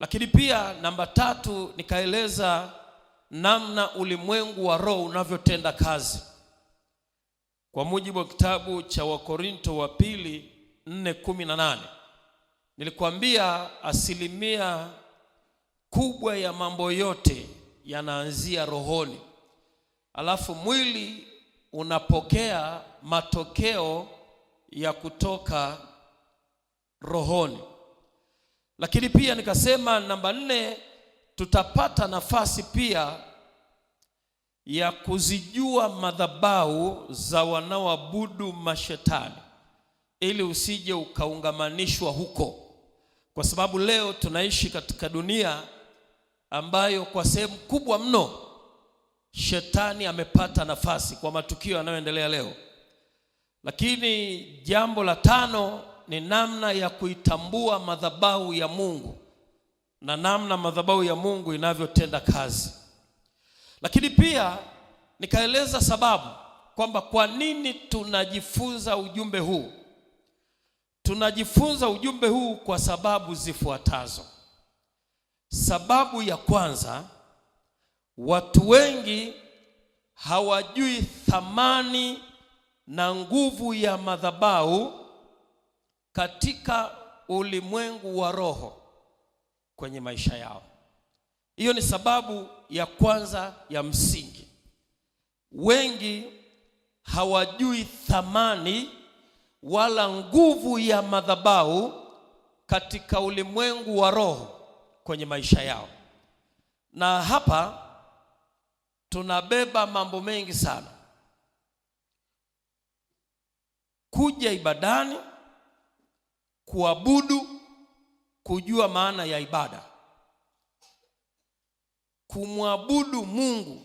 Lakini pia namba 3 nikaeleza namna ulimwengu wa roho unavyotenda kazi. Kwa mujibu wa kitabu cha Wakorinto wa pili 4:18 nilikwambia asilimia kubwa ya mambo yote yanaanzia rohoni, alafu mwili unapokea matokeo ya kutoka rohoni. Lakini pia nikasema namba 4 tutapata nafasi pia ya kuzijua madhabahu za wanaoabudu mashetani, ili usije ukaungamanishwa huko, kwa sababu leo tunaishi katika dunia ambayo kwa sehemu kubwa mno shetani amepata nafasi kwa matukio yanayoendelea leo. Lakini jambo la 5 ni namna ya kuitambua madhabahu ya Mungu na namna madhabahu ya Mungu inavyotenda kazi. Lakini pia nikaeleza sababu kwamba kwa nini tunajifunza ujumbe huu. Tunajifunza ujumbe huu kwa sababu zifuatazo. Sababu ya kwanza, watu wengi hawajui thamani na nguvu ya madhabahu katika ulimwengu wa roho kwenye maisha yao. Hiyo ni sababu ya kwanza ya msingi. Wengi hawajui thamani wala nguvu ya madhabahu katika ulimwengu wa roho kwenye maisha yao. Na hapa tunabeba mambo mengi sana. Kuja ibadani, kuabudu, kujua maana ya ibada, kumwabudu Mungu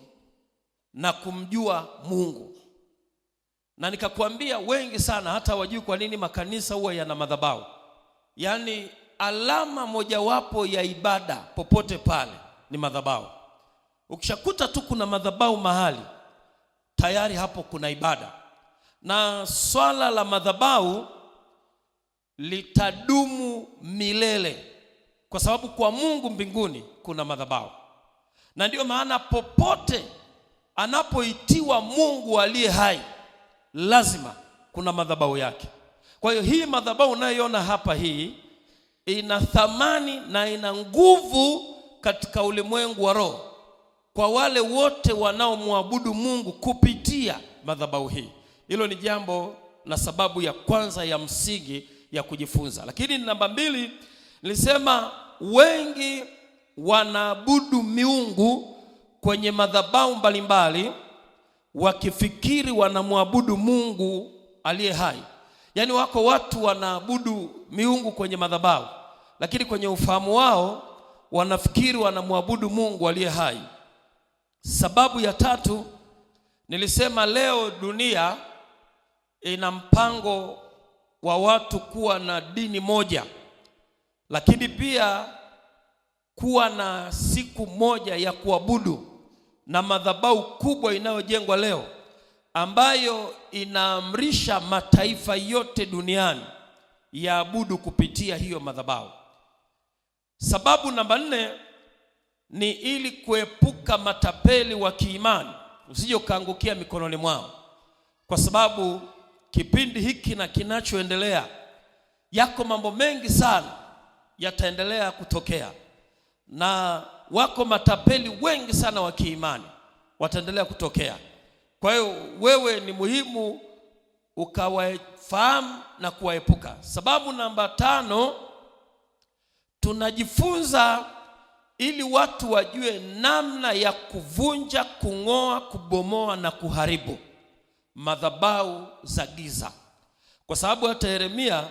na kumjua Mungu. Na nikakwambia wengi sana hata wajui kwa nini makanisa huwa yana madhabahu. Yaani alama mojawapo ya ibada popote pale ni madhabahu. Ukishakuta tu kuna madhabahu mahali, tayari hapo kuna ibada. Na swala la madhabahu litadumu milele, kwa sababu kwa Mungu mbinguni kuna madhabahu. Na ndio maana popote anapoitiwa Mungu aliye hai, lazima kuna madhabahu yake. Kwa hiyo hii madhabahu unayoiona hapa, hii ina thamani na ina nguvu katika ulimwengu wa roho kwa wale wote wanaomwabudu Mungu kupitia madhabahu hii. Hilo ni jambo na sababu ya kwanza ya msingi ya kujifunza. Lakini namba 2 nilisema wengi wanaabudu miungu kwenye madhabahu mbalimbali wakifikiri wanamwabudu Mungu aliye hai. Yaani wako watu wanaabudu miungu kwenye madhabahu, lakini kwenye ufahamu wao wanafikiri wanamwabudu Mungu aliye hai. Sababu ya 3 nilisema leo dunia ina mpango wa watu kuwa na dini moja, lakini pia kuwa na siku moja ya kuabudu na madhabahu kubwa inayojengwa leo, ambayo inaamrisha mataifa yote duniani yaabudu kupitia hiyo madhabahu. Sababu namba 4 ni ili kuepuka matapeli wa kiimani usije ukaangukia mikononi mwao, kwa sababu kipindi hiki na kinachoendelea, yako mambo mengi sana yataendelea kutokea, na wako matapeli wengi sana wa kiimani wataendelea kutokea. Kwa hiyo wewe ni muhimu ukawafahamu na kuwaepuka. Sababu namba 5, tunajifunza ili watu wajue namna ya kuvunja, kung'oa, kubomoa na kuharibu madhabahu za giza. Kwa sababu hata Yeremia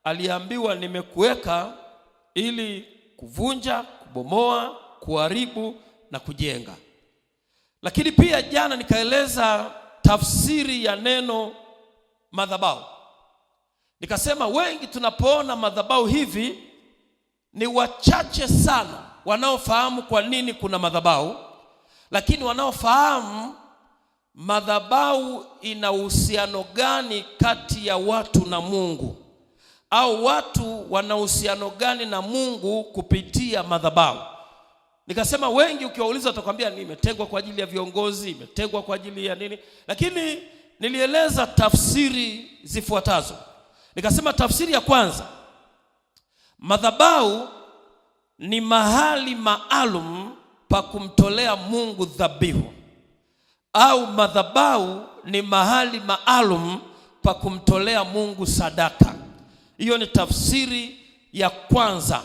aliambiwa, nimekuweka ili kuvunja, kubomoa, kuharibu na kujenga. Lakini pia jana nikaeleza tafsiri ya neno madhabahu. Nikasema wengi tunapoona madhabahu hivi, ni wachache sana wanaofahamu kwa nini kuna madhabahu, lakini wanaofahamu madhabahu ina uhusiano gani kati ya watu na Mungu, au watu wana uhusiano gani na Mungu kupitia madhabahu. Nikasema wengi ukiwauliza watakwambia nimetegwa kwa ajili ya viongozi, imetegwa kwa ajili ya nini. Lakini nilieleza tafsiri zifuatazo. Nikasema tafsiri ya kwanza, madhabahu ni mahali maalum pa kumtolea Mungu dhabihu, au madhabahu ni mahali maalum pa kumtolea Mungu sadaka. Hiyo ni tafsiri ya kwanza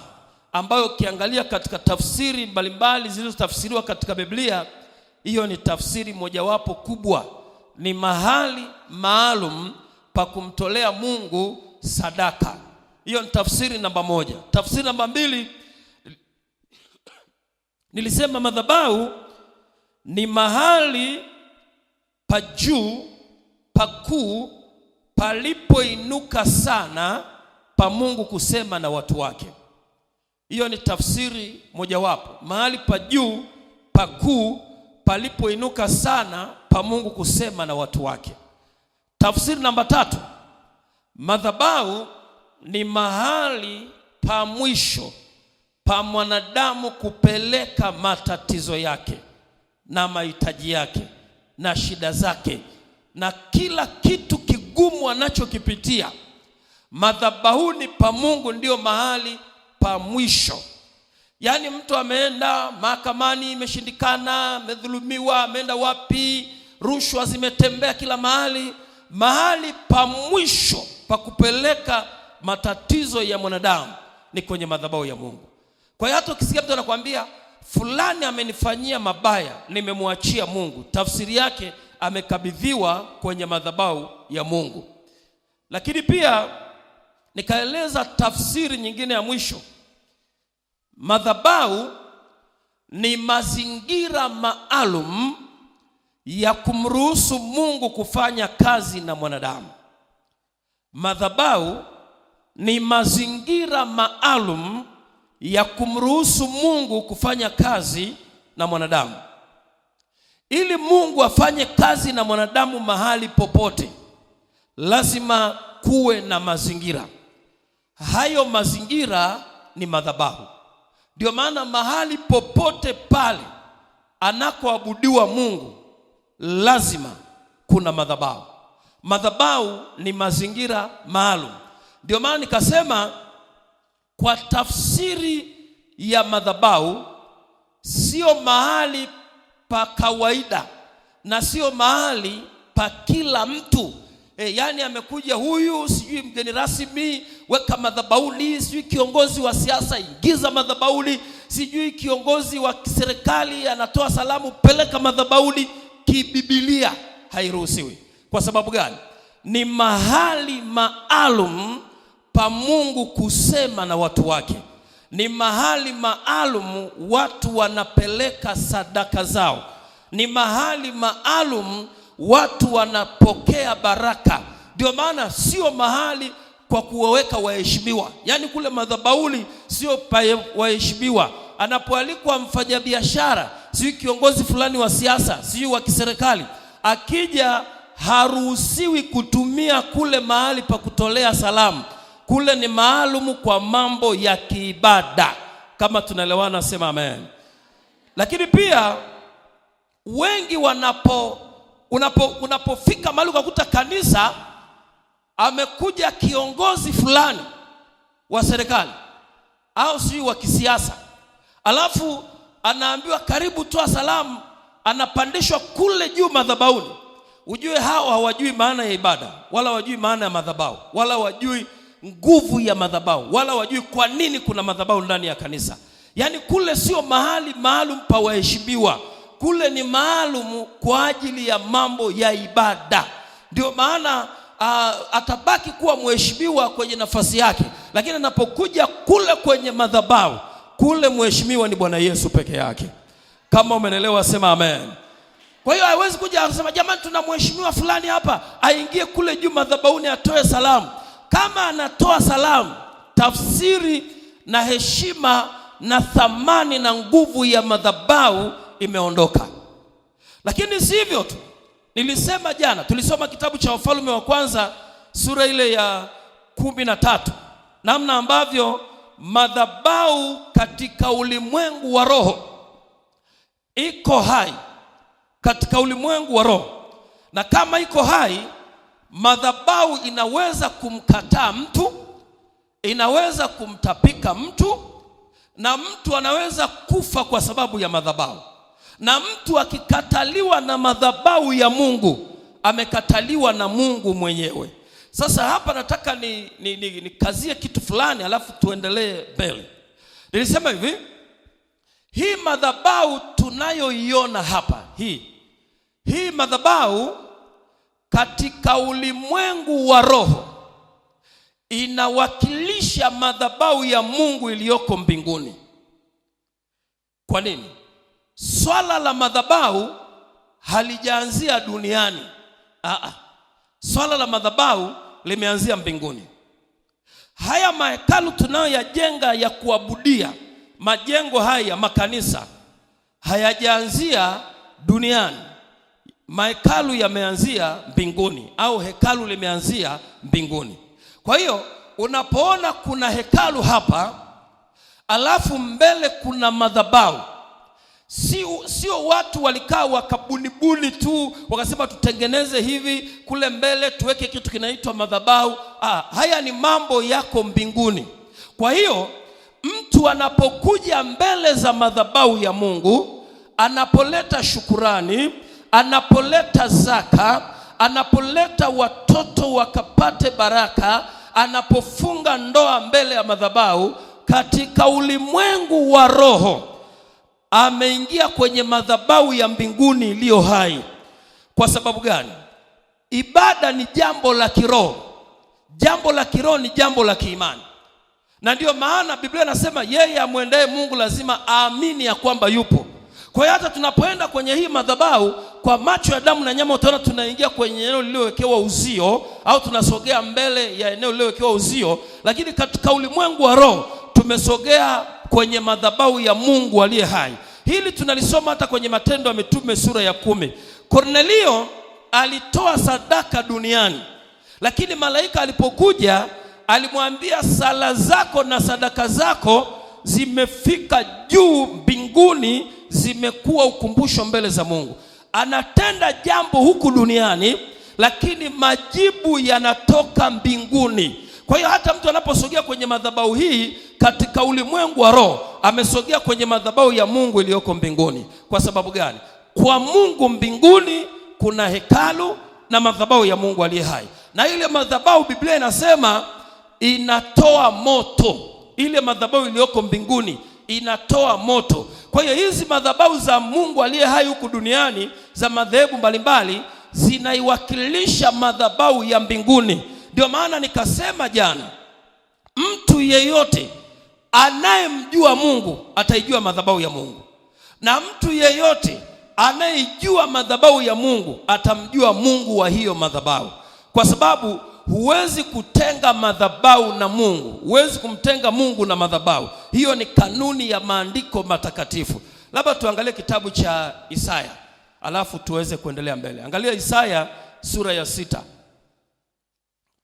ambayo ukiangalia katika tafsiri mbalimbali zilizotafsiriwa katika Biblia, hiyo ni tafsiri mojawapo kubwa, ni mahali maalum pa kumtolea Mungu sadaka. Hiyo ni tafsiri namba moja. Tafsiri namba mbili, nilisema madhabahu ni mahali pa juu pakuu palipoinuka sana pa Mungu kusema na watu wake. Hiyo ni tafsiri mojawapo, mahali pa juu pakuu palipoinuka sana pa Mungu kusema na watu wake. Tafsiri namba tatu, madhabahu ni mahali pa mwisho pa mwanadamu kupeleka matatizo yake na mahitaji yake na shida zake na kila kitu kigumu anachokipitia. Madhabahuni pa Mungu ndio mahali pa mwisho. Yaani mtu ameenda mahakamani, imeshindikana, amedhulumiwa, ameenda wapi, rushwa zimetembea kila mahali, mahali pa mwisho pa kupeleka matatizo ya mwanadamu ni kwenye madhabahu ya Mungu. Kwa hiyo hata ukisikia mtu anakuambia fulani amenifanyia mabaya, nimemwachia Mungu, tafsiri yake amekabidhiwa kwenye madhabahu ya Mungu. Lakini pia nikaeleza tafsiri nyingine ya mwisho, madhabahu ni mazingira maalum ya kumruhusu Mungu kufanya kazi na mwanadamu. Madhabahu ni mazingira maalum ya kumruhusu Mungu kufanya kazi na mwanadamu. Ili Mungu afanye kazi na mwanadamu mahali popote, lazima kuwe na mazingira. Hayo mazingira ni madhabahu. Ndio maana mahali popote pale anakoabudiwa Mungu lazima kuna madhabahu. Madhabahu ni mazingira maalum. Ndio maana nikasema kwa tafsiri ya madhabahu sio mahali pa kawaida na sio mahali pa kila mtu. Yani amekuja huyu, sijui mgeni rasmi, weka madhabahuni, sijui kiongozi wa siasa, ingiza madhabahuni, sijui kiongozi wa serikali anatoa salamu, peleka madhabahuni. Kibibilia hairuhusiwi. Kwa sababu gani? Ni mahali maalum pa Mungu kusema na watu wake. Ni mahali maalum watu wanapeleka sadaka zao. Ni mahali maalum watu wanapokea baraka. Ndio maana sio mahali kwa kuwaweka waheshimiwa. Yaani kule madhabahuni sio pa waheshimiwa. Anapoalikwa mfanyabiashara, sio kiongozi fulani wa siasa, sio wa kiserikali, akija haruhusiwi kutumia kule mahali pa kutolea salamu. Kule ni maalumu kwa mambo ya kiibada. Kama tunaelewana sema amen. Lakini pia wengi unapofika mahali ukakuta kanisa amekuja kiongozi fulani wa serikali au sio wa kisiasa, alafu anaambiwa karibu toa salamu, anapandishwa kule juu madhabahuni. Ujue hao hawajui maana ya ibada, wala hawajui maana ya madhabahu, wala hawajui nguvu ya madhabahu, wala hawajui kwa nini kuna madhabahu ndani ya kanisa. Yaani kule sio mahali maalum pa waheshimiwa. Kule ni maalum kwa ajili ya mambo ya ibada. Ndio maana atabaki kuwa mheshimiwa kwenye nafasi yake, lakini anapokuja kule kwenye madhabahu, kule mheshimiwa ni Bwana Yesu peke yake. Kama umeelewa sema amen. Kwa hiyo haiwezi kuja akasema jamani tuna mheshimiwa fulani hapa, aingie kule juu madhabahuni atoe salamu. Kama anatoa salamu, tafsiri na heshima na thamani na nguvu ya madhabahu imeondoka. Lakini si hivyo tu. Nilisema jana, tulisoma kitabu cha Wafalme wa kwanza sura ile ya 13. namna ambavyo madhabahu katika ulimwengu wa roho iko hai, katika ulimwengu wa roho. Na kama iko hai, madhabahu inaweza kumkataa mtu, inaweza kumtapika mtu, na mtu anaweza kufa kwa sababu ya madhabahu. Na mtu akikataliwa na madhabahu ya Mungu, amekataliwa na Mungu mwenyewe. Sasa hapa nataka nikazie kitu fulani, alafu tuendelee mbele. Nilisema hivi, hii madhabahu tunayoiona hapa, hii madhabahu katika ulimwengu wa roho inawakilisha madhabahu ya Mungu iliyoko mbinguni. Kwa nini? Swala la madhabahu halijaanzia duniani. Swala la madhabahu limeanzia mbinguni. Haya mahekalu tunayoyajenga ya kuabudia, majengo haya makanisa, hayajaanzia duniani. Mahekalu yameanzia mbinguni, au hekalu limeanzia mbinguni. Kwa hiyo unapoona kuna hekalu hapa, alafu mbele kuna madhabahu, sio watu walikaa wakabunibuni tu wakasema tutengeneze hivi, kule mbele tuweke kitu kinaitwa madhabahu. Haya ni mambo yako mbinguni. Kwa hiyo mtu anapokuja mbele za madhabahu ya Mungu, anapoleta shukurani, anapoleta zaka, anapoleta watoto wakapate baraka, anapofunga ndoa mbele ya madhabahu, katika ulimwengu wa roho ameingia kwenye madhabahu ya mbinguni iliyo hai. Kwa sababu gani? Ibada ni jambo la kiroho. Jambo la kiroho ni jambo la kiimani. Na ndio maana Biblia inasema yeye amwendaye Mungu lazima aamini ya kwamba yupo. Kwa hiyo hata tunapoenda kwenye hii madhabahu, kwa macho ya damu na nyama utaona tunaingia kwenye eneo lililowekewa uzio, au tunasogea mbele ya eneo lililowekewa uzio, lakini katika ulimwengu wa roho tumesogea kwenye madhabahu ya Mungu aliye hai. Hili tunalisoma hata kwenye Matendo ya Mitume sura ya 10. Kornelio alitoa sadaka duniani, lakini malaika alipokuja alimwambia sala zako na sadaka zako zimefika juu mbinguni, zimekuwa ukumbusho mbele za Mungu. Anatenda jambo huku duniani, lakini majibu yanatoka mbinguni. Kwa hiyo hata mtu anaposogea kwenye madhabahu hii katika ulimwengu wa roho, amesogea kwenye madhabahu ya Mungu iliyoko mbinguni. Kwa sababu gani? Kwa Mungu mbinguni kuna hekalu na madhabahu ya Mungu aliye hai. Na ile madhabahu Biblia inasema inatoa moto. Ile madhabahu iliyoko mbinguni inatoa moto. Kwa hiyo hizi madhabahu za Mungu aliye hai huku duniani za madhehebu mbalimbali zinaiwakilisha madhabahu ya mbinguni. Ndio maana nikasema jana, mtu yeyote anayemjua Mungu ataijua madhabahu ya Mungu, na mtu yeyote anayejua madhabahu ya Mungu atamjua Mungu wa hiyo madhabahu. Kwa sababu huwezi kutenga madhabahu na Mungu, huwezi kumtenga Mungu na madhabahu. Hiyo ni kanuni ya maandiko matakatifu. Labda tuangalie kitabu cha Isaya, alafu tuweze kuendelea mbele. Angalia Isaya sura ya 6.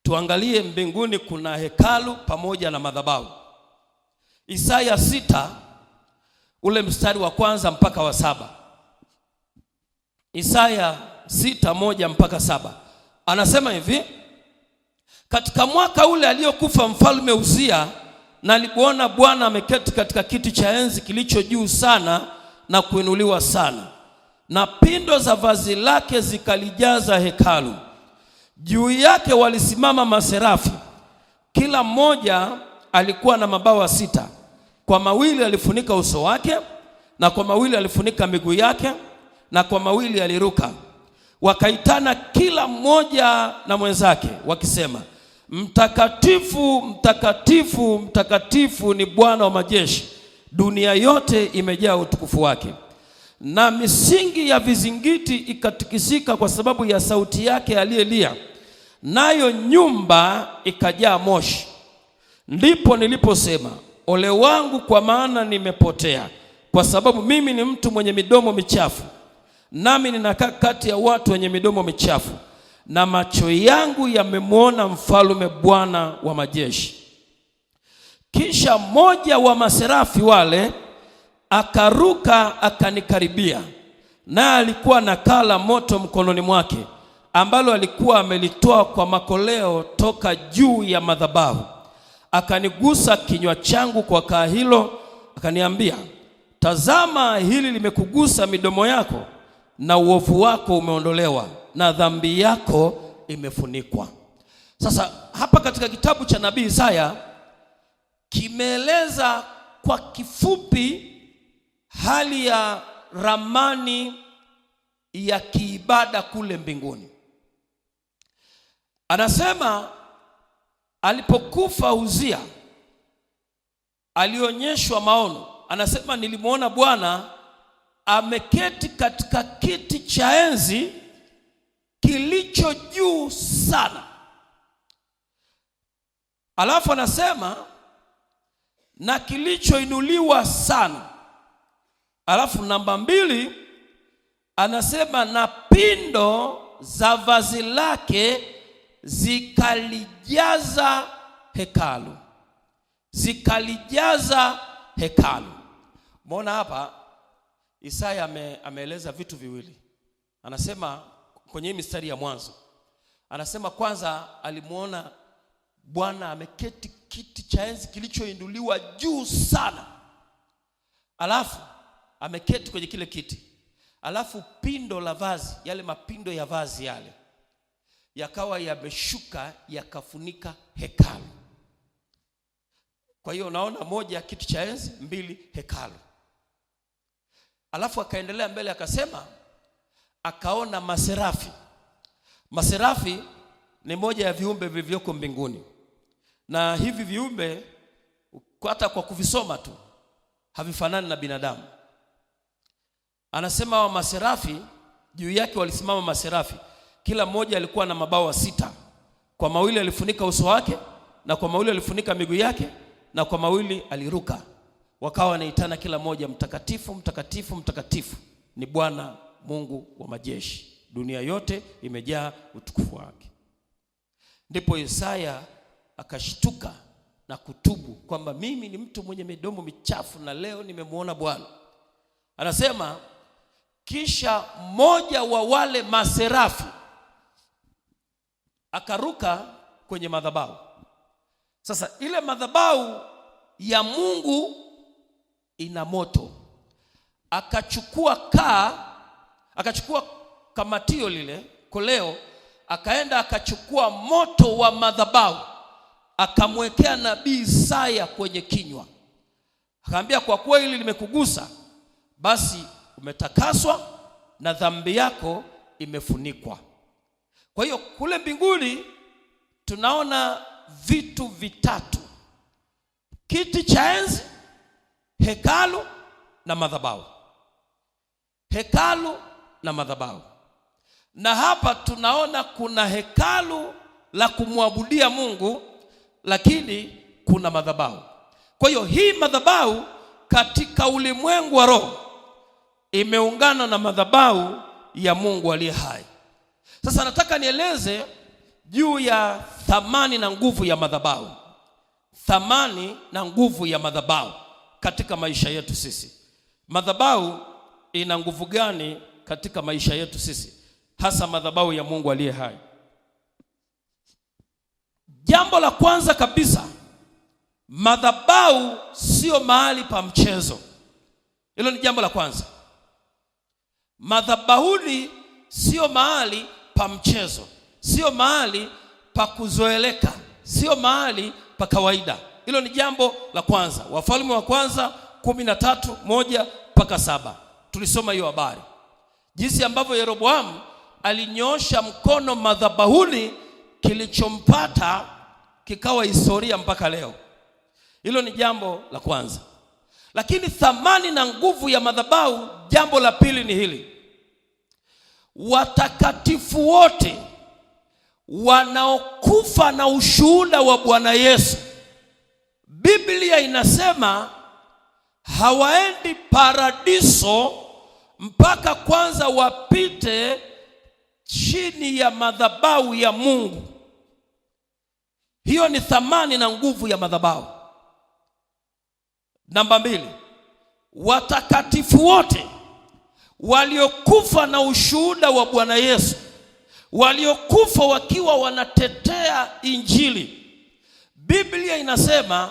Tuangalie mbinguni kuna hekalu pamoja na madhabahu. Isaya 6 ule mstari wa 1 mpaka wa 7. Isaya 6:1 mpaka 7. Anasema hivi: katika mwaka ule aliyokufa mfalme Uzia, na alipoona Bwana ameketi katika kiti cha enzi kilicho juu sana na kuinuliwa sana, na pindo za vazi lake zikalijaza hekalu. Juu yake walisimama maserafi, kila mmoja alikuwa na mabawa 6. Kwa mawili alifunika uso wake, na kwa mawili alifunika miguu yake, na kwa mawili aliruka. Wakaitana kila mmoja na mwenzake wakisema, mtakatifu, mtakatifu, mtakatifu ni Bwana wa majeshi, dunia yote imejaa utukufu wake. Na misingi ya vizingiti ikatikisika kwa sababu ya sauti yake aliyelia, nayo nyumba ikajaa moshi. Ndipo niliposema, ole wangu, kwa maana nimepotea, kwa sababu mimi ni mtu mwenye midomo michafu, nami ninakaa kati ya watu wenye midomo michafu, na macho yangu yamemwona Mfalme, Bwana wa majeshi. Kisha mmoja wa maserafi wale akaruka akanikaribia, naye alikuwa na kaa la moto mkononi mwake, ambalo alikuwa amelitoa kwa makoleo toka juu ya madhabahu. Akanigusa kinywa changu kwa kaa hilo, akaniambia, tazama, hili limekugusa midomo yako, na uovu wako umeondolewa, na dhambi yako imefunikwa. Sasa hapa katika kitabu cha nabii Isaya kimeeleza kwa kifupi hali ya ramani ya kiibada kule mbinguni. Anasema alipokufa Uzia alionyeshwa maono. Anasema nilimwona Bwana ameketi katika kiti cha enzi kilicho juu sana. Alafu anasema na kilichoinuliwa sana. Alafu namba 2 anasema na pindo za vazi lake zikalijaza hekalu. Zikalijaza hekalu. Mbona hapa Isaya ameeleza vitu viwili. Anasema kwenye mistari ya mwanzo, anasema kwanza alimuona Bwana ameketi kiti cha enzi kilichoinuliwa juu sana. Alafu ameketi kwenye kile kiti. Alafu pindo la vazi, yale mapindo ya vazi yale yakawa yameshuka yakafunika hekalu. Kwa hiyo unaona, 1 kiti cha enzi, 2 hekalu. Alafu akaendelea mbele akasema akaona maserafi. Maserafi ni moja ya viumbe vilivyoko mbinguni. Na hivi viumbe hata kwa kuvisoma tu havifanani na binadamu. Anasema wa maserafi, juu yake walisimama maserafi. Kila mmoja alikuwa na mabawa 6. Kwa mawili alifunika uso wake, na kwa mawili alifunika miguu yake, na kwa mawili aliruka. Wakawa wanaitana kila mmoja, mtakatifu, mtakatifu, mtakatifu ni Bwana Mungu wa majeshi. Dunia yote imejaa utukufu wake. Ndipo Isaya akashtuka na kutubu kwamba mimi ni mtu mwenye midomo michafu na leo nimemwona Bwana. Anasema kisha mmoja wa wale maserafi akaruka kwenye madhabahu. Sasa ile madhabahu ya Mungu ina moto. Akachukua kamatio lile, koleo, akaenda akachukua moto wa madhabahu, akamwekea nabii Isaya kwenye kinywa. Akamwambia, kwa kuwa hili limekugusa, basi umetakaswa na dhambi yako imefunikwa. Kwa hiyo kule mbinguni tunaona vitu vitatu: kiti cha enzi, hekalu na madhabahu. Hekalu na madhabahu. Na hapa tunaona kuna hekalu la kumwabudia Mungu, lakini kuna madhabahu. Kwa hiyo hii madhabahu katika ulimwengu wa roho imeungana na madhabahu ya Mungu aliye hai. Sasa nataka nieleze juu ya thamani na nguvu ya madhabahu. Thamani na nguvu ya madhabahu katika maisha yetu sisi. Madhabahu ina nguvu gani katika maisha yetu sisi, hasa madhabahu ya Mungu aliye hai? Jambo la kwanza kabisa, madhabahu sio mahali pa mchezo. Hilo ni jambo la kwanza. Madhabahuni sio mahali pa mchezo, sio mahali pa kuzoeleka, sio mahali pa kawaida. Hilo ni jambo la kwanza. Wafalme wa kwanza 13:1-7 tulisoma hiyo habari, jinsi ambavyo Yeroboamu alinyosha mkono madhabahuni, kilichompata kikawa historia mpaka leo. Hilo ni jambo la kwanza. Lakini thamani na nguvu ya madhabahu, jambo la pili ni hili: watakatifu wote wanaokufa na ushuhuda wa Bwana Yesu, Biblia inasema hawaendi paradiso mpaka kwanza wapite chini ya madhabahu ya Mungu. Hiyo ni thamani na nguvu ya madhabahu. Namba 2, watakatifu wote waliokufa na ushuhuda wa Bwana Yesu, waliokufa wakiwa wanatetea Injili. Biblia inasema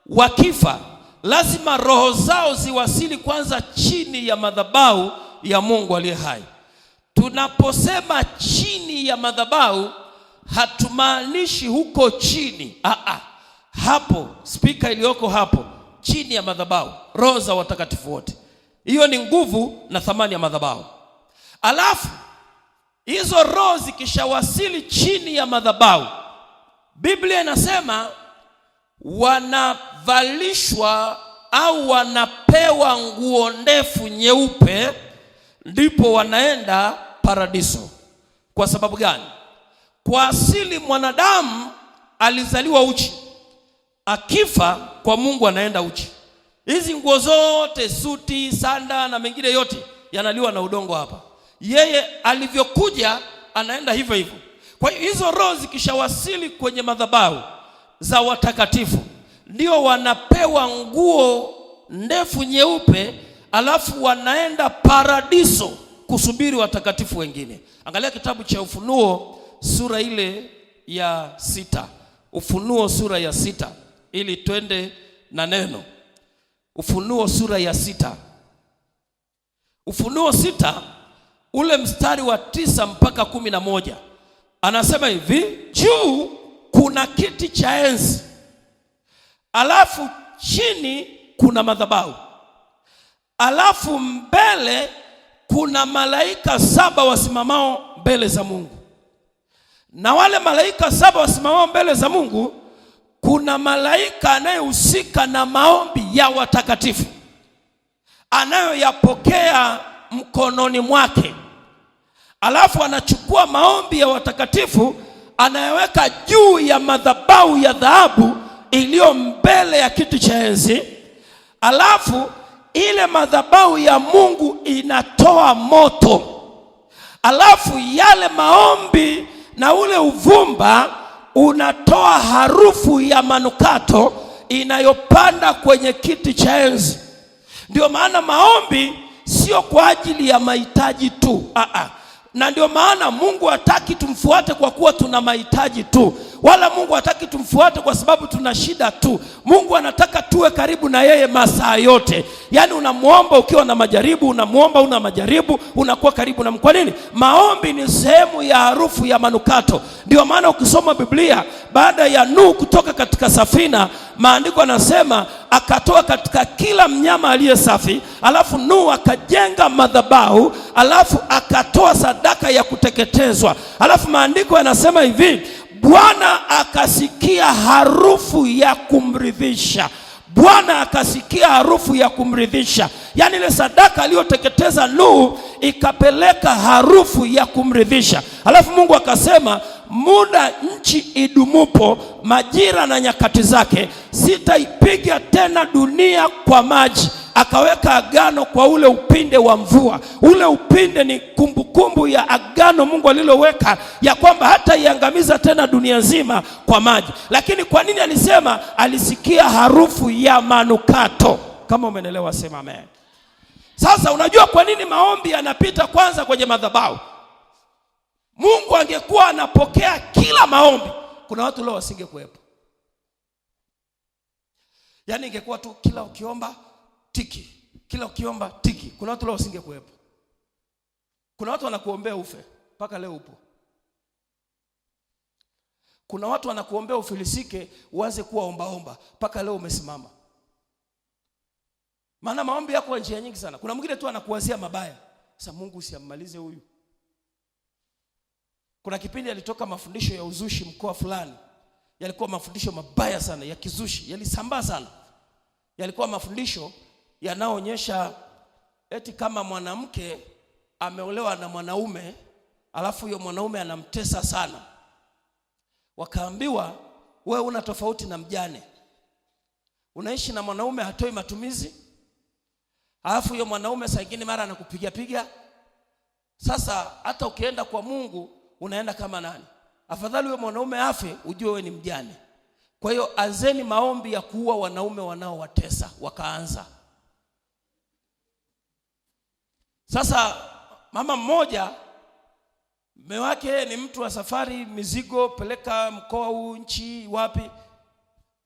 wakifa lazima roho zao ziwasili kwanza chini ya madhabahu ya Mungu aliye hai. Tunaposema chini ya madhabahu, hatumaanishi huko chini. Hapo spika iliyoko hapo chini ya madhabahu, roho za watakatifu wote. Hiyo ni nguvu na thamani ya madhabahu. Alafu hizo roho zikishawasili chini ya madhabahu, Biblia inasema wanavalishwa au wanapewa nguo ndefu nyeupe, ndipo wanaenda paradiso. Kwa sababu gani? Kwa asili mwanadamu alizaliwa uchi. Akifa kwa Mungu anaenda uchi. Hizi nguo zote, suti, sanda na mengine yote yanaliwa na udongo hapa. Yeye alivyokuja anaenda hivyo hivyo. Kwa hiyo hizo roho zikishawasili kwenye madhabahu za watakatifu, ndio wanapewa nguo ndefu nyeupe, alafu wanaenda paradiso kusubiri watakatifu wengine. Angalia kitabu cha Ufunuo sura ile ya 6. Ufunuo sura ya 6, ili twende na neno. Ufunuo sura ya 6. Ufunuo 6 ule mstari wa 9 mpaka 11. Anasema hivi, juu kuna kiti cha enzi, alafu chini kuna madhabahu, alafu mbele kuna malaika 7 wasimamao mbele za Mungu. Na wale malaika 7 wasimamao mbele za Mungu, kuna malaika anayehusika na maombi ya watakatifu, anayoyapokea mkononi mwake. Alafu anachukua maombi ya watakatifu, anayeweka juu ya madhabahu ya dhahabu iliyo mbele ya kiti cha enzi. Alafu ile madhabahu ya Mungu inatoa moto. Alafu yale maombi na ule uvumba unatoa harufu ya manukato inayopanda kwenye kiti cha enzi. Ndio maana maombi sio kwa ajili ya mahitaji tu. Na ndio maana Mungu hataki tumfuate kwa kuwa tuna mahitaji tu, wala Mungu hataki tumfuate kwa sababu tuna shida tu. Mungu anataka tuwe karibu na yeye masaa yote. Yaani unamuomba ukiwa na majaribu, unamuomba una majaribu, unakuwa karibu na. Kwa nini? Maombi ni sehemu ya harufu ya manukato. Ndio maana ukisoma Biblia, baada ya Nuhu kutoka katika safina, maandiko yanasema akatoa katika kila mnyama aliye safi, alafu Nuhu akajenga madhabahu, alafu akatoa sadaka ya kuteketezwa. Alafu maandiko yanasema hivi, Bwana akasikia harufu ya kumridhisha. Bwana akasikia harufu ya kumridhisha. Yaani ile sadaka aliyoteketeza Nuhu ikapeleka harufu ya kumridhisha. Alafu Mungu akasema, muda nchi idumupo, majira na nyakati zake, sitaipiga tena dunia kwa maji. Akaweka agano kwa ule upinde wa mvua. Ule upinde ni kumbukumbu ya agano Mungu aliloweka ya kwamba hata iangamiza tena dunia nzima kwa maji. Lakini kwa nini alisema alisikia harufu ya manukato? Kama umeelewa sema amen. Sasa unajua kwa nini maombi yanapita kwanza kwenye madhabahu? Mungu angekuwa anapokea kila maombi, kuna watu leo wasingekuwepo. Yaani ingekuwa tu kila ukiomba tiki, kila ukiomba tiki, kuna watu leo wasingekuwepo. Kuna watu wanakuombea ufe, mpaka leo upo. Kuna watu wanakuombea ufilisike, uanze kuwa ombaomba, mpaka leo umesimama. Maana maombi yako kwa njia nyingi sana. Kuna mwingine tu anakuwazia mabaya, sasa Mungu usiammalize huyu. Kuna kipindi alitoka mafundisho ya uzushi mkoa fulani. Yalikuwa mafundisho mabaya sana ya kizushi, yalisambaa sana. Yalikuwa mafundisho yanaonyesha eti kama mwanamke ameolewa na mwanaume, alafu huyo mwanaume anamtesa sana. Wakaambiwa, wewe una tofauti na mjane. Unaishi na mwanaume hatoi matumizi, alafu huyo mwanaume saa nyingine mara anakupiga piga. Sasa hata ukienda kwa Mungu unaenda kama nani? Afadhali huyo mwanaume afe, ujue wewe ni mjane. Kwa hiyo anzeni maombi ya kuua wanaume wanaowatesa. Wakaanza. Sasa mama mmoja, mume wake ni mtu wa safari, mizigo, peleka mkoa huu, nchi wapi,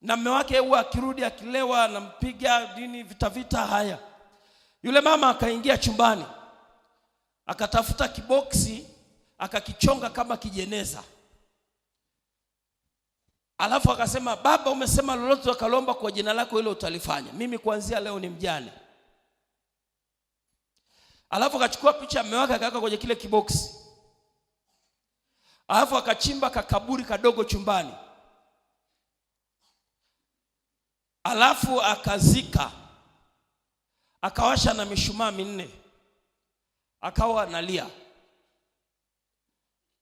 na mume wake huwa akirudi akilewa anampiga nini, vita haya. Yule mama akaingia chumbani, akatafuta kiboksi, akakichonga kama kijeneza. Alafu akasema, baba, umesema lolote ukalomba kwa jina lako hilo utalifanya. Mimi kuanzia leo ni mjane. Alafu akachukua picha ya mume wake akaweka kwenye kile kiboksi. Alafu akachimba kakaburi kadogo chumbani. Alafu akazika. Akawasha na mishumaa 4. Akawa analia,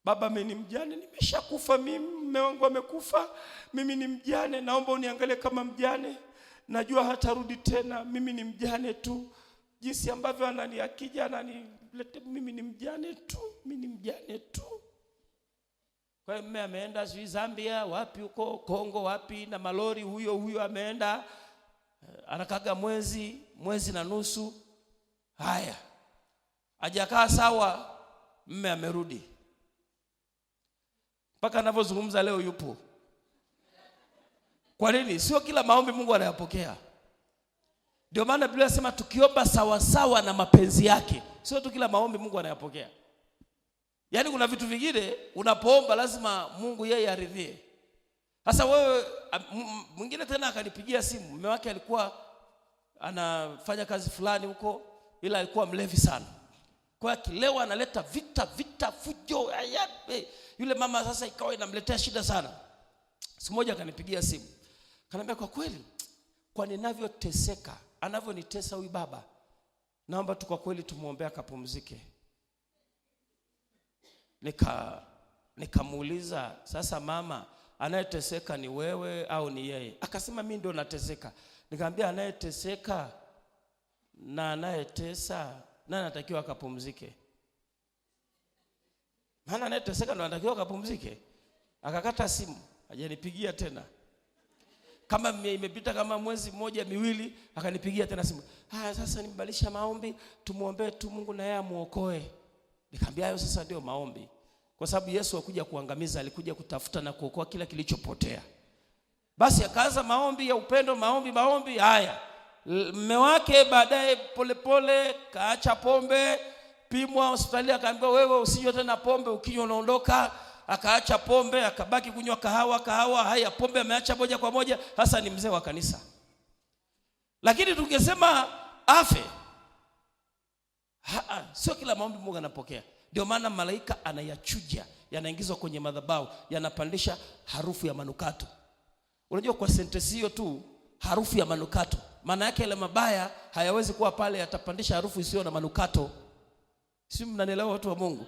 baba, mimi ni mjane, nimeshakufa mimi, mume wangu amekufa, mimi ni mjane, naomba uniangalie kama mjane, najua hatarudi tena, mimi ni mjane tu, jinsi ambavyo akija ananilete, mimi ni mjane tu, mimi ni mjane tu. Kwa hiyo mume ameenda Zambia, wapi huko Kongo, wapi na malori, huyo ameenda, anakaga mwezi na nusu. Haya, hajakaa sawa, mume amerudi. Mpaka anavyozungumza leo yupo. Kwa nini? Sio kila maombi Mungu anayapokea. Ndio maana Biblia inasema tukiomba sawa sawa na mapenzi yake. Sio tu kila maombi Mungu anayapokea. Yaani kuna vitu vingine unapoomba lazima Mungu yeye aridhie. Sasa wewe, mwingine tena akanipigia simu, mume wake alikuwa anafanya kazi fulani huko, ila alikuwa mlevi sana. Kwa hiyo akilewa analeta vita fujo. Yule mama sasa ikawa inamletea shida sana. Siku moja akanipigia simu. Kaniambia, kwa kweli, kwa ninavyoteseka, anavyonitesa huyu baba, naomba tu kwa kweli tumuombea akapumzike. Nikamuuliza, sasa mama, anayeteseka ni wewe au ni yeye? Akasema, mimi ndio nateseka. Nikamwambia, anayeteseka na anayetesa nani anatakiwa akapumzike? Maana anayeteseka ndo anatakiwa akapumzike. Akakata simu, hajanipigia tena. Kama imepita kama mwezi mmoja miwili, akanipigia tena simu. Sasa nimbalisha maombi, tumuombe tu Mungu na yeye amuokoe. Nikamwambia, hayo sasa ndio maombi. Kwa sababu Yesu hakuja kuangamiza, alikuja kutafuta na kuokoa kila kilichopotea. Basi akaanza maombi ya upendo, maombi. Haya, mume wake baadaye polepole kaacha pombe, pimwa hospitali, akaambiwa, wewe usinywe tena pombe, ukinywa unaondoka. Akaacha pombe, akabaki kunywa kahawa. Haya, pombe ameacha moja kwa moja. Sasa ni mzee wa kanisa. Lakini tungesema afe. Sio kila maombi Mungu anapokea. Ndio maana malaika anayachuja, yanaingizwa kwenye madhabahu, yanapandisha harufu ya manukato. Unajua kwa sentensi hiyo tu, harufu ya manukato, maana yake ile mabaya hayawezi kuwa pale, yatapandisha harufu isiyo na manukato. Si mnanielewa watu wa Mungu?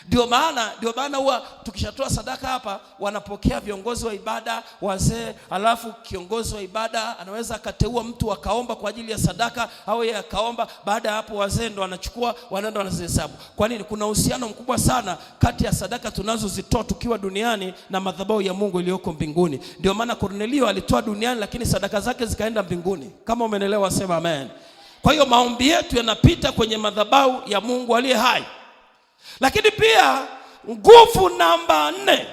Ndio maana huwa tukishatoa sadaka hapa, wanapokea viongozi wa ibada, wazee, alafu kiongozi wa ibada anaweza akateua mtu akaomba kwa ajili ya sadaka, au yeye akaomba. Baada ya hapo wazee ndo wanachukua, wanaenda wanazihesabu. Kwa nini? Kuna uhusiano mkubwa sana kati ya sadaka tunazozitoa tukiwa duniani na madhabahu ya Mungu iliyoko mbinguni. Ndio maana Kornelio alitoa duniani, lakini sadaka zake zikaenda mbinguni. Kama umeelewa sema amen. Kwa hiyo maombi yetu yanapita kwenye madhabahu ya Mungu aliye hai. Lakini pia nguvu namba 4,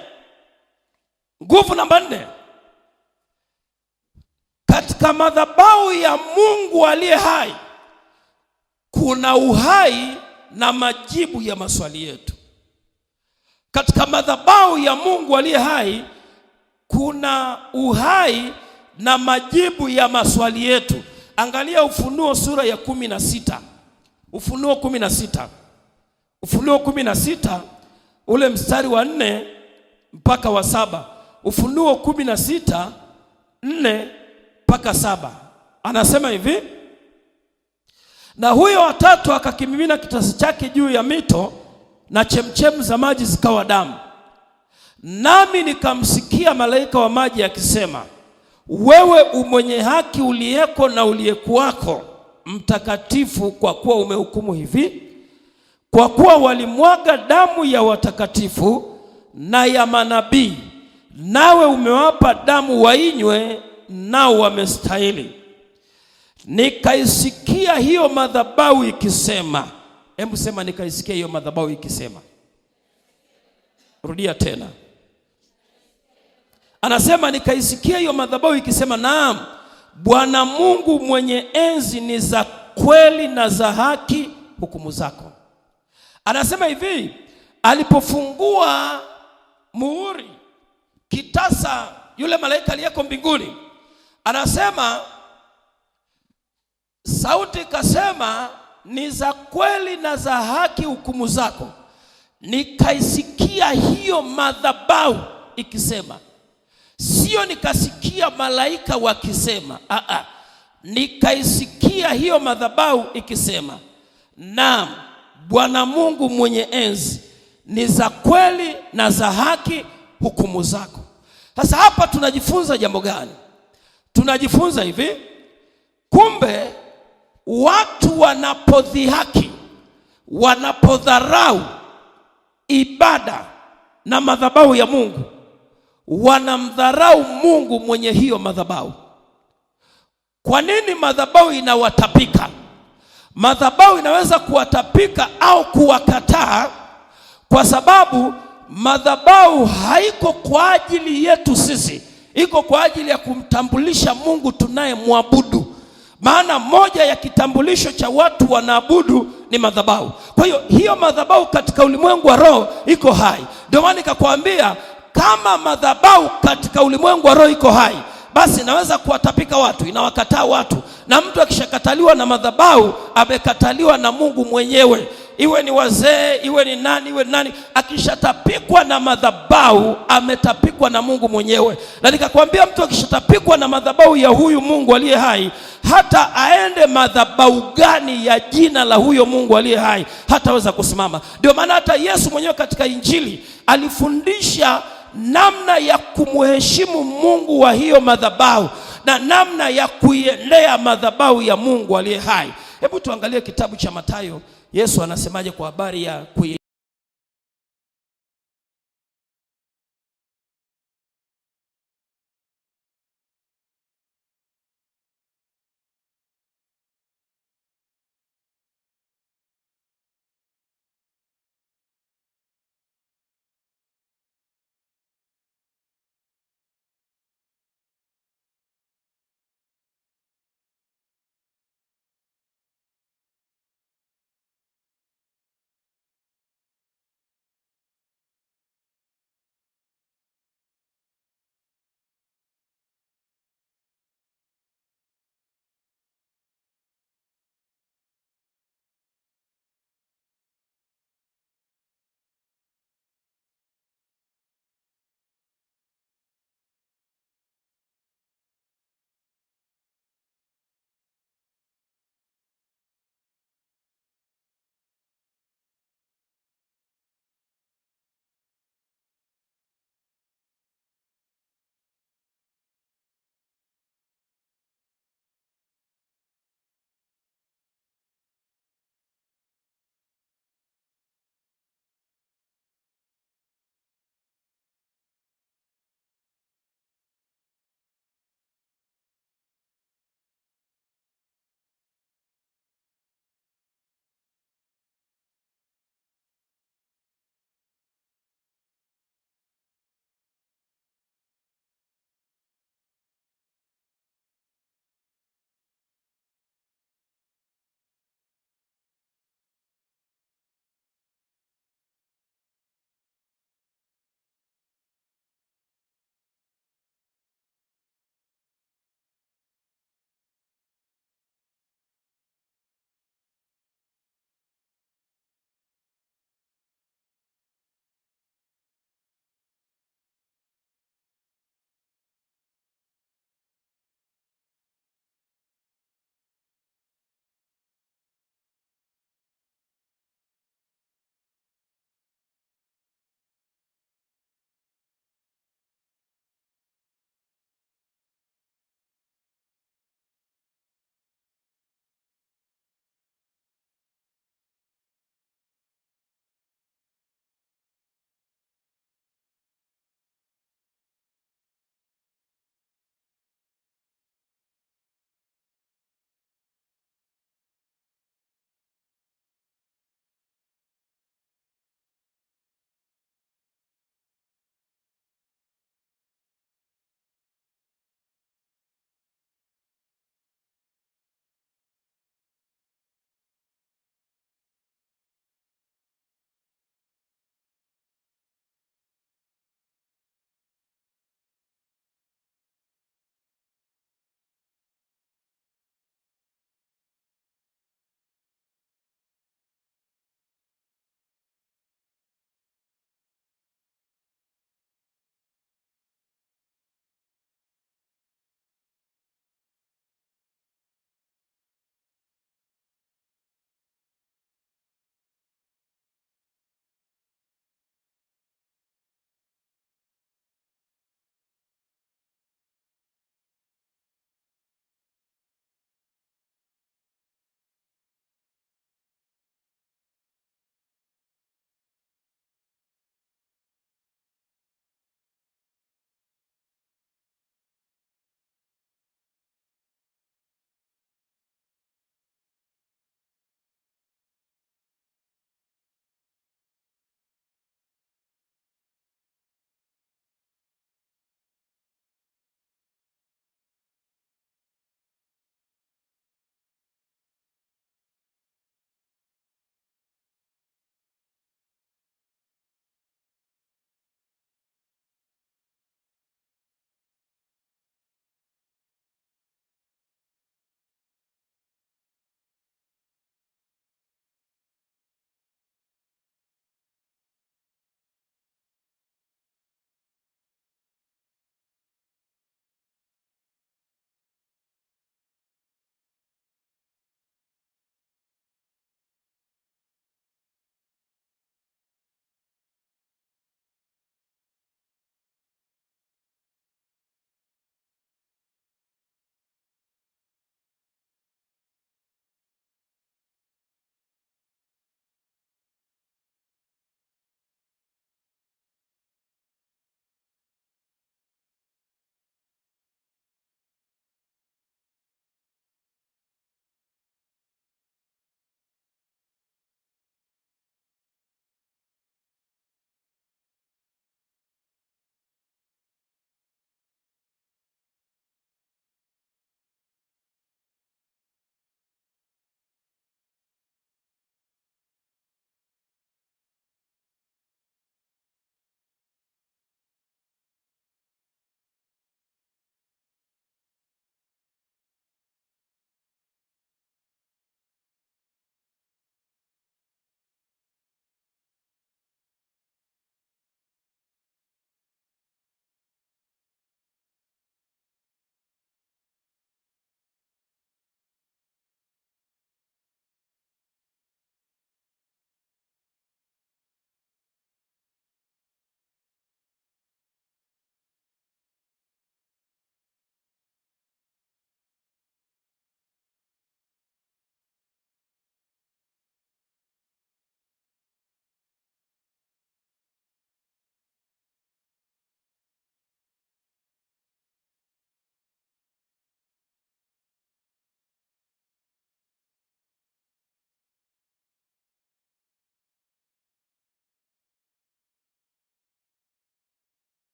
katika madhabahu ya Mungu aliye hai kuna uhai na majibu ya maswali yetu. Katika madhabahu ya Mungu aliye hai kuna uhai na majibu ya maswali yetu. Angalia Ufunuo sura ya 16. Ufunuo 16 ule mstari wa 4 mpaka wa 7. Ufunuo 16 4 mpaka 7. Anasema hivi: na huyo watatu akakimimina kitasi chake juu ya mito, na chemchemu za maji zikawa damu. Nami nikamsikia malaika wa maji akisema, wewe umwenye haki uliyeko na uliyekuwako, mtakatifu, kwa kuwa umehukumu hivi, kwa kuwa walimwaga damu ya watakatifu na ya manabii nawe umewapa damu wainywe, nao wamestahili. Nikaisikia hiyo madhabahu ikisema. Hebu sema, nikaisikia hiyo madhabahu ikisema. Rudia tena. Anasema nikaisikia hiyo madhabahu ikisema, naam, Bwana Mungu mwenye enzi, ni za kweli na za haki hukumu zako. Anasema hivi, alipofungua muhuri kitasa yule malaika aliyeko mbinguni, anasema sauti ikasema, ni za kweli na za haki hukumu zako. Nikaisikia hiyo madhabahu ikisema. Sio nikasikia malaika wakisema, nikaisikia hiyo madhabahu ikisema, naam, Bwana Mungu mwenye enzi, ni za kweli na za haki hukumu zako. Sasa hapa tunajifunza jambo gani? Tunajifunza hivi, kumbe watu wanapodhihaki, wanapodharau ibada na madhabahu ya Mungu, wanamdharau Mungu mwenye hiyo madhabahu. Kwa nini madhabahu inawatapika? Madhabahu inaweza kuwatapika au kuwakataa kwa sababu madhabahu haiko kwa ajili yetu sisi, iko kwa ajili ya kumtambulisha Mungu tunayemwabudu. Maana moja ya kitambulisho cha watu wanaabudu ni madhabahu. Kwa hiyo madhabahu katika ulimwengu wa roho iko hai. Ndio maana nikakwambia, kama madhabahu katika ulimwengu wa roho iko hai, basi inaweza kuwatapika watu, inawakataa watu. Na mtu akishakataliwa na madhabahu, amekataliwa na Mungu mwenyewe. Iwe ni wazee, iwe ni nani, akishatapikwa na madhabahu, ametapikwa na Mungu mwenyewe. Na nikakwambia, mtu akishatapikwa na madhabahu ya huyu Mungu aliye hai, hata aende madhabahu gani ya jina la huyo Mungu aliye hai, hataweza kusimama. Ndio maana hata Yesu mwenyewe katika Injili alifundisha namna ya kumheshimu Mungu wa hiyo madhabahu na namna ya kuiendea madhabahu ya Mungu aliye hai. Hebu tuangalie kitabu cha Mathayo. Yesu anasemaje kwa habari ya